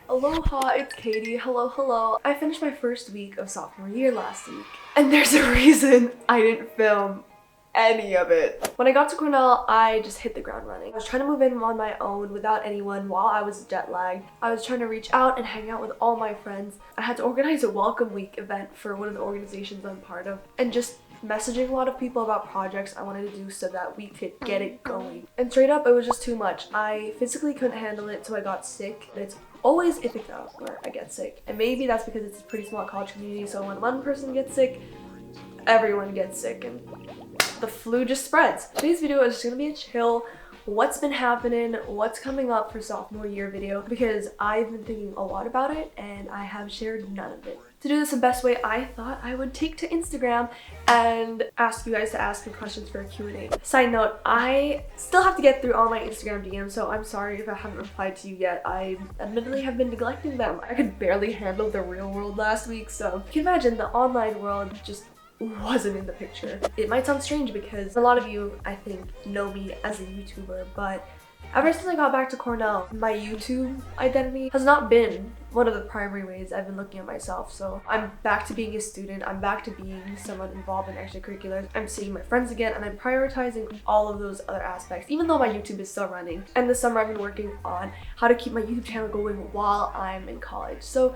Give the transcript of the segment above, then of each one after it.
Aloha, it's Katie. Hello. I finished my first week of sophomore year last week, and there's a reason I didn't film any of it. When I got to Cornell, I just hit the ground running. I was trying to move in on my own without anyone while I was jet lagged. I was trying to reach out and hang out with all my friends. I had to organize a welcome week event for one of the organizations I'm part of, and just messaging a lot of people about projects I wanted to do so that we could get it going. And straight up, it was just too much. I physically couldn't handle it, so I got sick. It's always Ithaca where I get sick, and maybe that's because it's a pretty small college community, so when one person gets sick, everyone gets sick and the flu just spreads. Today's video is just gonna be a chill what's been happening, what's coming up for sophomore year video, because I've been thinking a lot about it and I have shared none of it. To do this the best way, I thought I would take to Instagram and ask you guys to ask me questions for a Q&A. Side note, I still have to get through all my Instagram DMs, so I'm sorry if I haven't replied to you yet. I admittedly have been neglecting them. I could barely handle the real world last week, so you can imagine the online world just wasn't in the picture. It might sound strange because a lot of you, I think, know me as a YouTuber, but ever since I got back to Cornell, my YouTube identity has not been one of the primary ways I've been looking at myself. So I'm back to being a student, I'm back to being someone involved in extracurriculars, I'm seeing my friends again, and I'm prioritizing all of those other aspects, even though my YouTube is still running. And this summer I've been working on how to keep my YouTube channel going while I'm in college. So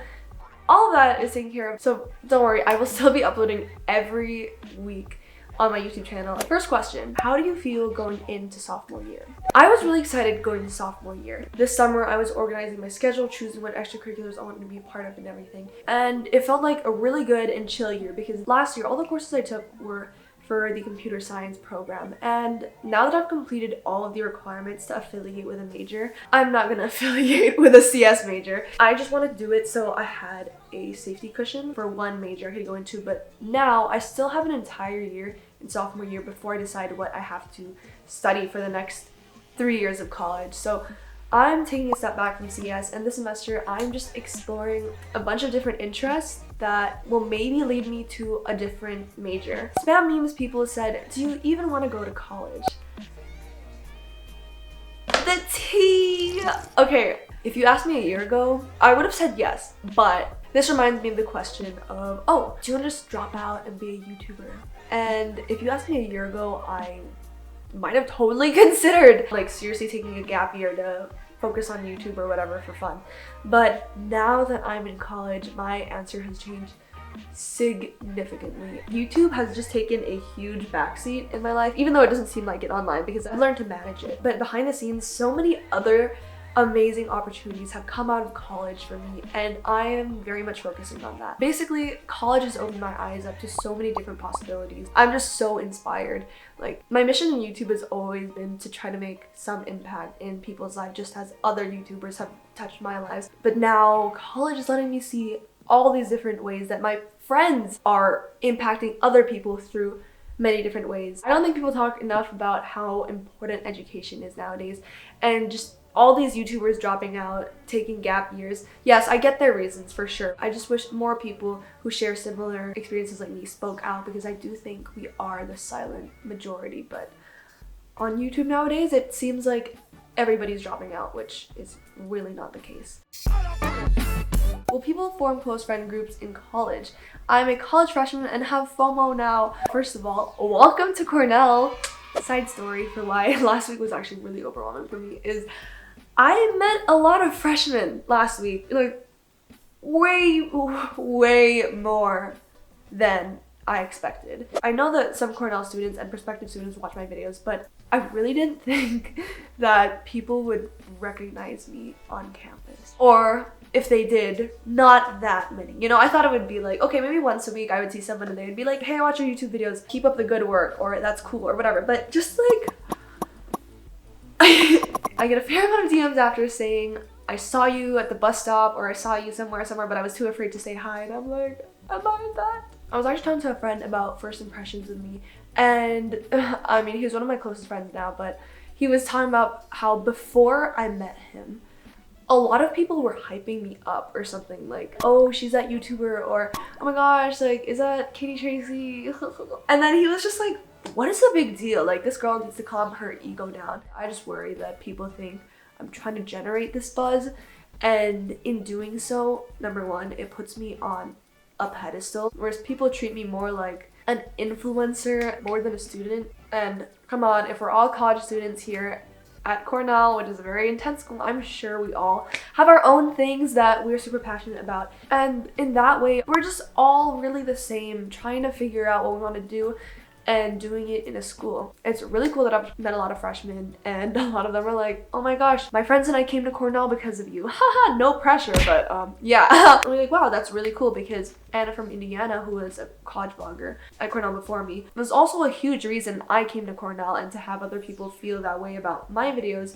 all of that is taken care of, so don't worry, I will still be uploading every week on my YouTube channel. First question, how do you feel going into sophomore year? I was really excited going to sophomore year. This summer I was organizing my schedule, choosing what extracurriculars I wanted to be a part of and everything. And it felt like a really good and chill year because last year all the courses I took were for the computer science program, and now that I've completed all of the requirements to affiliate with a major, I'm not gonna affiliate with a CS major. I just want to do it so I had a safety cushion for one major I could go into, but now I still have an entire year in sophomore year before I decide what I have to study for the next 3 years of college. So I'm taking a step back from CS, and this semester I'm just exploring a bunch of different interests that will maybe lead me to a different major. Spam memes people said, do you even want to go to college? The tea! Okay, if you asked me a year ago, I would have said yes, but this reminds me of the question of, oh, do you want to just drop out and be a YouTuber? And if you asked me a year ago, I might have totally considered like seriously taking a gap year to focus on YouTube or whatever for fun. But now that I'm in college, my answer has changed significantly. YouTube has just taken a huge backseat in my life, even though it doesn't seem like it online because I've learned to manage it. But behind the scenes, so many other amazing opportunities have come out of college for me, and I am very much focusing on that. Basically, college has opened my eyes up to so many different possibilities. I'm just so inspired. Like, my mission in YouTube has always been to try to make some impact in people's lives, just as other YouTubers have touched my lives. But now college is letting me see all these different ways that my friends are impacting other people through many different ways. I don't think people talk enough about how important education is nowadays, and just all these YouTubers dropping out, taking gap years. Yes, I get their reasons for sure. I just wish more people who share similar experiences like me spoke out, because I do think we are the silent majority. But on YouTube nowadays, it seems like everybody's dropping out, which is really not the case. Will people form close friend groups in college? I'm a college freshman and have FOMO now. First of all, welcome to Cornell. Side story for why last week was actually really overwhelming for me is I met a lot of freshmen last week, like way more than I expected. I know that some Cornell students and prospective students watch my videos, but I really didn't think that people would recognize me on campus. Or if they did, not that many. You know, I thought it would be like, okay, maybe once a week I would see someone and they would be like, hey, I watch your YouTube videos, keep up the good work, or that's cool, or whatever. But just like, I get a fair amount of DMs after saying, I saw you at the bus stop, or I saw you somewhere, but I was too afraid to say hi. And I'm like, am I that? I was actually talking to a friend about first impressions of me, and I mean, he's one of my closest friends now, but he was talking about how before I met him, a lot of people were hyping me up or something, like, oh, she's that YouTuber, or oh my gosh, like, is that Katie Tracy? And then he was just like, what is the big deal? Like, this girl needs to calm her ego down. I just worry that people think I'm trying to generate this buzz, And in doing so, number one, it puts me on a pedestal, whereas people treat me more like an influencer more than a student. And come on, if we're all college students here at Cornell, which is a very intense school, I'm sure we all have our own things that we're super passionate about. And in that way, we're just all really the same, trying to figure out what we want to do and doing it in a school. It's really cool that I've met a lot of freshmen, and a lot of them are like, oh my gosh, my friends and I came to Cornell because of you. Haha, no pressure, but yeah. I'm like, wow, that's really cool, because Anna from Indiana, who was a college blogger at Cornell before me, was also a huge reason I came to Cornell, and to have other people feel that way about my videos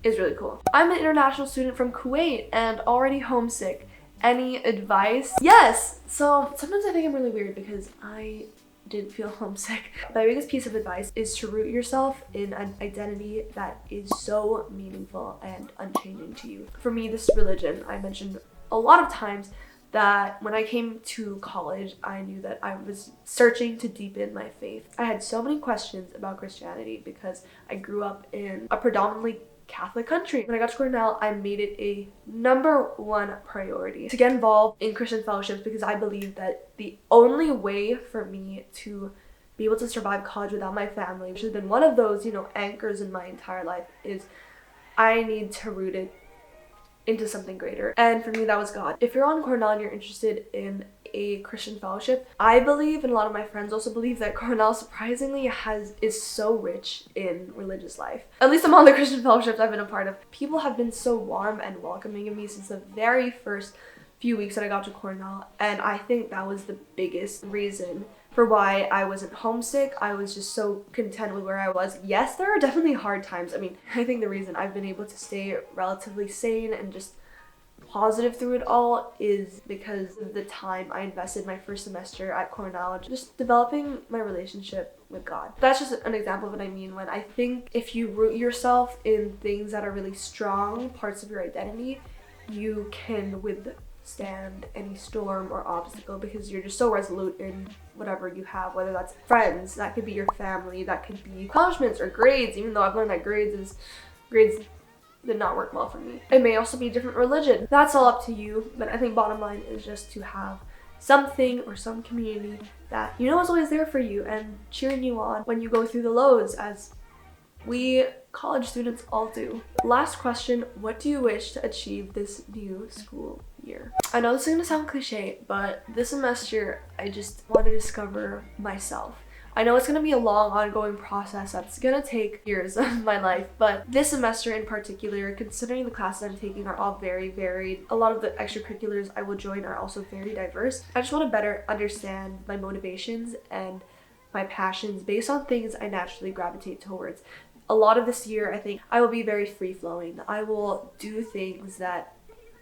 is really cool. I'm an international student from Kuwait and already homesick. Any advice? Yes! So sometimes I think I'm really weird because I didn't feel homesick. My biggest piece of advice is to root yourself in an identity that is so meaningful and unchanging to you. For me, this is religion. I mentioned a lot of times that when I came to college, I knew that I was searching to deepen my faith. I had so many questions about Christianity because I grew up in a predominantly Catholic country. When I got to Cornell, I made it a number one priority to get involved in Christian fellowships, because I believe that the only way for me to be able to survive college without my family, which has been one of those, anchors in my entire life, is I need to root it into something greater. And for me, that was God. If you're on Cornell and you're interested in a Christian fellowship, I believe, and a lot of my friends also believe, that Cornell surprisingly is so rich in religious life. At least among the Christian fellowships I've been a part of, people have been so warm and welcoming of me since the very first few weeks that I got to Cornell, and I think that was the biggest reason for why I wasn't homesick. I was just so content with where I was. Yes, there are definitely hard times. I mean, I think the reason I've been able to stay relatively sane and just positive through it all is because of the time I invested my first semester at Cornell just developing my relationship with God. That's just an example of what I mean when I think if you root yourself in things that are really strong parts of your identity, you can withstand any storm or obstacle, because you're just so resolute in whatever you have, whether that's friends, that could be your family, that could be accomplishments or grades, even though I've learned that grades did not work well for me. It may also be a different religion. That's all up to you, but I think bottom line is just to have something or some community that is always there for you and cheering you on when you go through the lows, as we college students all do. Last question, what do you wish to achieve this new school year? I know this is gonna sound cliche, but this semester I just want to discover myself. I know it's going to be a long, ongoing process that's going to take years of my life, but this semester in particular, considering the classes I'm taking are all very varied, a lot of the extracurriculars I will join are also very diverse. I just want to better understand my motivations and my passions based on things I naturally gravitate towards. A lot of this year, I think I will be very free-flowing. I will do things that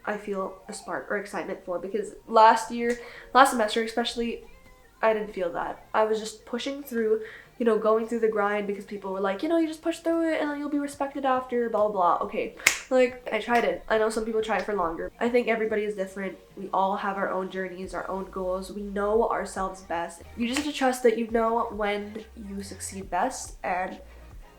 I feel a spark or excitement for, because last semester especially, I didn't feel that. I was just pushing through, going through the grind because people were like, you just push through it and then you'll be respected after, blah, blah, blah. Okay, I tried it. I know some people try it for longer. I think everybody is different. We all have our own journeys, our own goals. We know ourselves best. You just have to trust that you know when you succeed best. And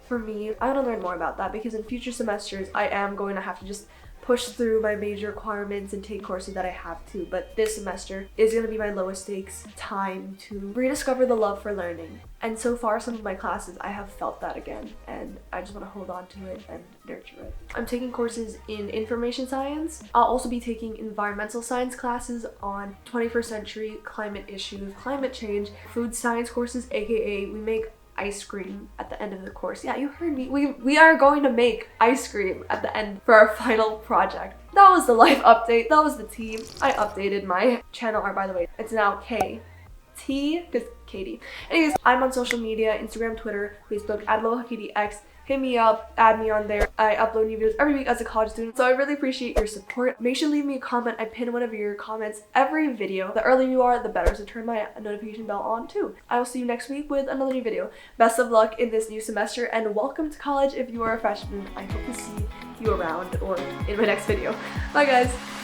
for me, I want to learn more about that, because in future semesters, I am going to have to just push through my major requirements and take courses that I have to, but this semester is going to be my lowest stakes time to rediscover the love for learning. And so far, some of my classes, I have felt that again, and I just want to hold on to it and nurture it. I'm taking courses in information science. I'll also be taking environmental science classes on 21st century climate issues, climate change, food science courses, aka we make ice cream at the end of the course. Yeah, you heard me. We are going to make ice cream at the end for our final project. That was the life update. That was the tea. I updated my channel art, by the way. It's now KT, because Katie. Anyways, I'm on social media, Instagram, Twitter, Facebook, @AlohaKatieX. Hit me up, add me on there. I upload new videos every week as a college student, so I really appreciate your support. Make sure to leave me a comment. I pin one of your comments every video. The earlier you are, the better, so turn my notification bell on too. I will see you next week with another new video. Best of luck in this new semester, and welcome to college if you are a freshman. I hope to see you around or in my next video. Bye guys!